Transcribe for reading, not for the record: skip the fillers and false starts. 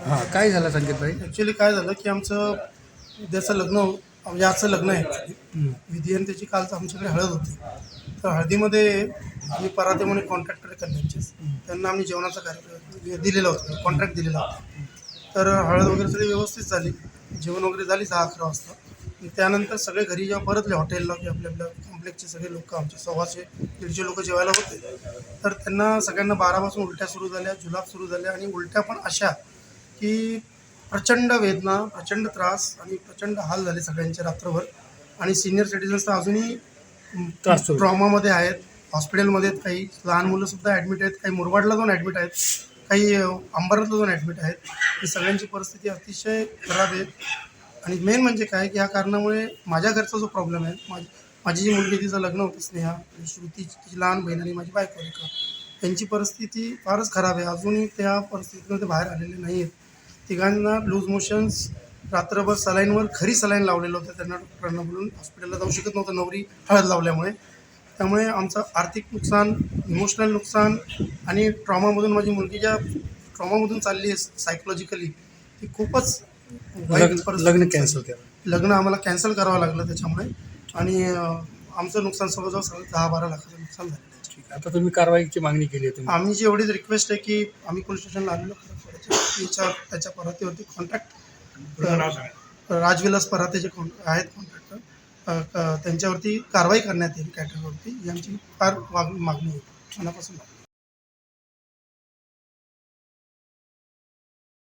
हां, काय झालं संकेत भाई? ॲक्च्युली काय झालं की आमचं उद्याचं लग्न म्हणजे आजचं लग्न आहे ॲक्च्युली. विधी आणि त्याची कालच आमच्याकडे हळद होती. तर हळदीमध्ये आम्ही पराते म्हणून कॉन्ट्रॅक्टर आहे कल्याणचेच. त्यांना आम्ही जेवणाचा कार्यक्रम दिलेला होता, कॉन्ट्रॅक्ट दिलेला होता. तर हळद वगैरे सगळी व्यवस्थित झाली, जेवण वगैरे झाली 10-11 वाजता. आणि त्यानंतर सगळे घरी जेव्हा परतले हॉटेलला की आपल्या आपल्या कॉम्प्लेक्सचे सगळे लोक आमचे 100-150 लोक जेवायला होते. तर त्यांना सगळ्यांना 12 उलट्या सुरू झाल्या, जुलाब सुरू झाल्या आणि उलट्या पण अशा की प्रचंड वेदना, प्रचंड त्रास आणि प्रचंड हाल झाले सगळ्यांचे रात्रभर. आणि सीनियर सिटिझन्स तर अजूनही त्रास सुरू. ट्रॉमामध्ये आहेत, हॉस्पिटलमध्ये आहेत, काही लहान मुलंसुद्धा ॲडमिट आहेत, काही मुरबाडला जाऊन ॲडमिट आहेत, काही अंबरनाथला जाऊन ॲडमिट आहेत. ही सगळ्यांची परिस्थिती अतिशय खराब आहे. आणि मेन म्हणजे काय की ह्या कारणामुळे माझ्या घरचा जो प्रॉब्लेम आहे, माझी जी मुलगी तिचं लग्न होतं स्नेहा आणि श्रुती तिची लहान बहीण आणि माझी बायको रेखा, त्यांची परिस्थिती फारच खराब आहे. अजूनही त्या परिस्थितीतून ते बाहेर आलेले नाही आहेत. तिघांना लूज मोशन्स, रात्रभर सलाईनवर खरी सलाईन लावलेलं होतं त्यांना. डॉक्टरांना बोलून हॉस्पिटलला जाऊ शकत नव्हतं नवरी हळद लावल्यामुळे. त्यामुळे आमचं आर्थिक नुकसान, इमोशनल नुकसान आणि ट्रॉमामधून माझी मुलगी ज्या ट्रॉमामधून चालली आहे सायकोलॉजिकली, ती खूपच वाईट परिस्थिती. लग्न कॅन्सल केलं. लग्न आम्हाला कॅन्सल करावं लागलं त्याच्यामुळे. आणि आमचं नुकसान जवळजवळ 10-12 लाखाचं नुकसान झालेलं आहे. ठीक आहे. आता तुम्ही कारवाईची मागणी केली आहे तुम्ही. आम्ही जी एवढीच रिक्वेस्ट आहे की आम्ही पोलीस स्टेशनला आलेलो त्याच्या परातीवरती कॉन्ट्रॅक्ट राजविलास पराते जे आहेत कॉन्ट्रॅक्टर, त्यांच्यावरती कारवाई करण्यात येईल कॅटरवरती, ही आमची फार मागणी आहे मनापासून.